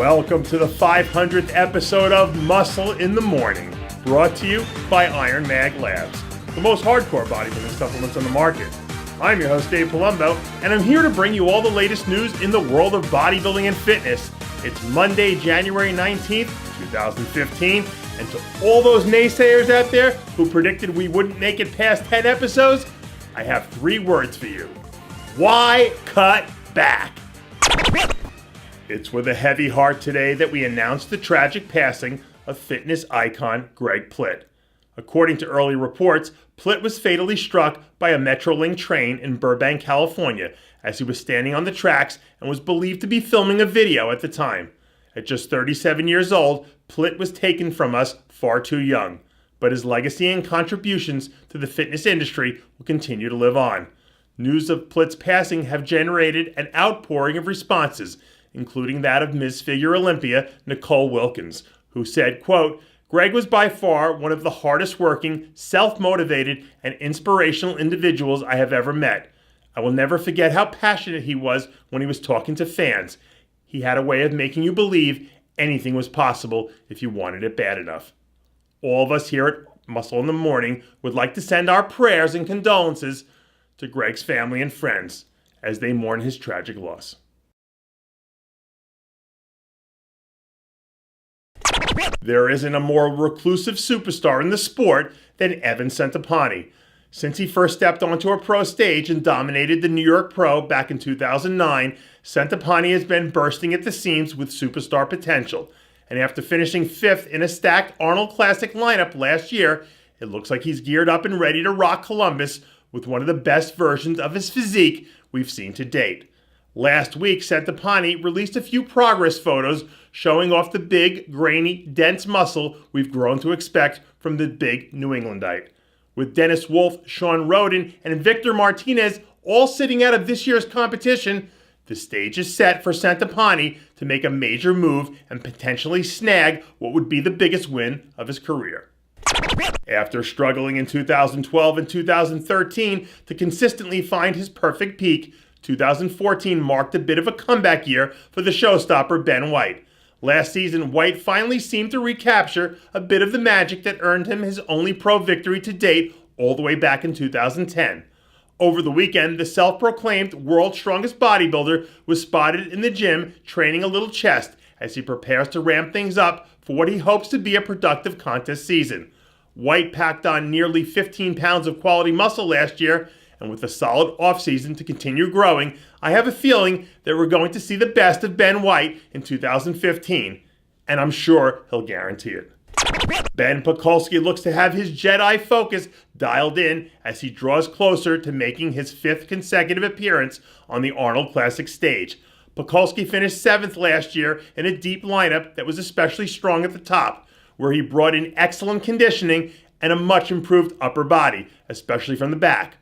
Welcome to the 500th episode of Muscle in the Morning, brought to you by Iron Mag Labs, the most hardcore bodybuilding supplements on the market. I'm your host, Dave Palumbo, and I'm here to bring you all the latest news in the world of bodybuilding and fitness. It's Monday, January 19th, 2015, and to all those naysayers out there who predicted we wouldn't make it past 10 episodes, I have 3 words for you. Why cut back? It's with a heavy heart today that we announce the tragic passing of fitness icon Greg Plitt. According to early reports, Plitt was fatally struck by a Metrolink train in Burbank, California, as he was standing on the tracks and was believed to be filming a video at the time. At just 37 years old, Plitt was taken from us far too young, but his legacy and contributions to the fitness industry will continue to live on. News of Plitt's passing have generated an outpouring of responses, including that of Ms. Figure Olympia, Nicole Wilkins, who said, quote, "Greg was by far one of the hardest working, self-motivated, and inspirational individuals I have ever met. I will never forget how passionate he was when he was talking to fans. He had a way of making you believe anything was possible if you wanted it bad enough." All of us here at Muscle in the Morning would like to send our prayers and condolences to Greg's family and friends as they mourn his tragic loss. There isn't a more reclusive superstar in the sport than Evan Centopani. Since he first stepped onto a pro stage and dominated the New York Pro back in 2009, Centopani has been bursting at the seams with superstar potential. And after finishing 5th in a stacked Arnold Classic lineup last year, it looks like he's geared up and ready to rock Columbus with one of the best versions of his physique we've seen to date. Last week, Centopani released a few progress photos showing off the big, grainy, dense muscle we've grown to expect from the big New Englandite. With Dennis Wolf, Sean Roden, and Victor Martinez all sitting out of this year's competition, the stage is set for Centopani to make a major move and potentially snag what would be the biggest win of his career. After struggling in 2012 and 2013 to consistently find his perfect peak, 2014 marked a bit of a comeback year for the showstopper Ben White. Last season, White finally seemed to recapture a bit of the magic that earned him his only pro victory to date all the way back in 2010. Over the weekend, the self-proclaimed world's strongest bodybuilder was spotted in the gym training a little chest as he prepares to ramp things up for what he hopes to be a productive contest season. White packed on nearly 15 pounds of quality muscle last year, and with a solid offseason to continue growing, I have a feeling that we're going to see the best of Ben White in 2015, and I'm sure he'll guarantee it. Ben Pakulski looks to have his Jedi focus dialed in as he draws closer to making his 5th consecutive appearance on the Arnold Classic stage. Pakulski finished 7th last year in a deep lineup that was especially strong at the top, where he brought in excellent conditioning and a much improved upper body, especially from the back.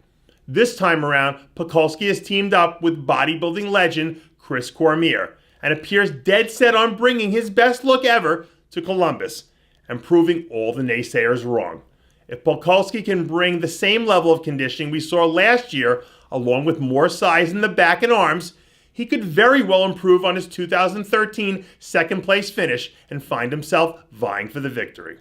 This time around, Pakulski has teamed up with bodybuilding legend Chris Cormier and appears dead set on bringing his best look ever to Columbus and proving all the naysayers wrong. If Pakulski can bring the same level of conditioning we saw last year, along with more size in the back and arms, he could very well improve on his 2013 second-place finish and find himself vying for the victory.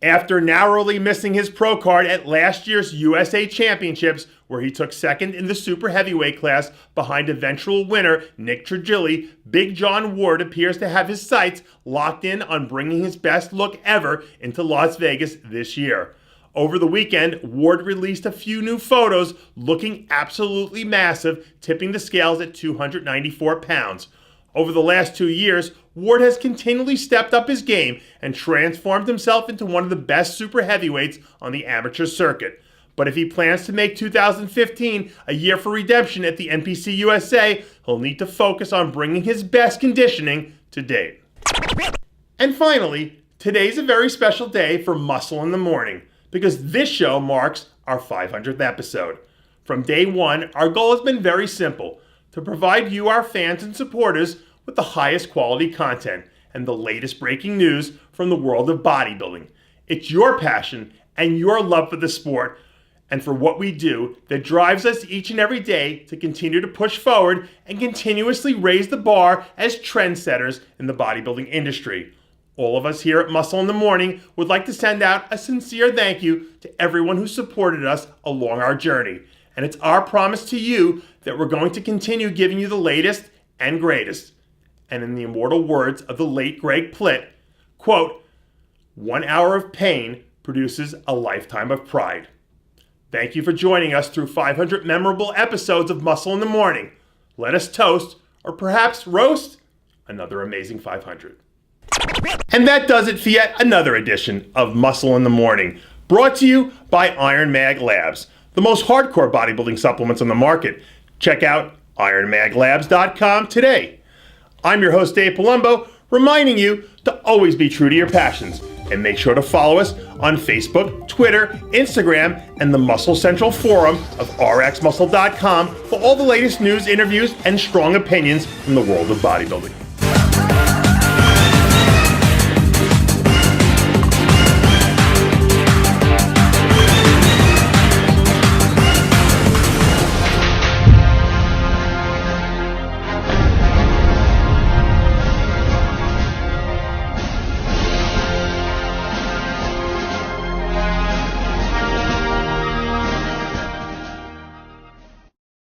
After narrowly missing his pro card at last year's USA Championships, where he took 2nd in the super heavyweight class behind eventual winner Nick Trigili, Big John Ward appears to have his sights locked in on bringing his best look ever into Las Vegas this year. Over the weekend, Ward released a few new photos looking absolutely massive, tipping the scales at 294 pounds. Over the last 2 years, Ward has continually stepped up his game and transformed himself into one of the best super heavyweights on the amateur circuit. But if he plans to make 2015 a year for redemption at the NPC USA, he'll need to focus on bringing his best conditioning to date. And finally, today's a very special day for Muscle in the Morning, because this show marks our 500th episode. From day one, our goal has been very simple: to provide you, our fans and supporters, with the highest quality content and the latest breaking news from the world of bodybuilding. It's your passion and your love for the sport and for what we do that drives us each and every day to continue to push forward and continuously raise the bar as trendsetters in the bodybuilding industry. All of us here at Muscle in the Morning would like to send out a sincere thank you to everyone who supported us along our journey. And it's our promise to you that we're going to continue giving you the latest and greatest. And in the immortal words of the late Greg Plitt, quote, 1 hour of pain produces a lifetime of pride. Thank you for joining us through 500 memorable episodes of Muscle in the Morning. Let us toast, or perhaps roast, another amazing 500. And that does it for yet another edition of Muscle in the Morning, brought to you by Iron Mag Labs, the most hardcore bodybuilding supplements on the market. Check out ironmaglabs.com today. I'm your host, Dave Palumbo, reminding you to always be true to your passions. And make sure to follow us on Facebook, Twitter, Instagram, and the Muscle Central forum of rxmuscle.com for all the latest news, interviews, and strong opinions from the world of bodybuilding.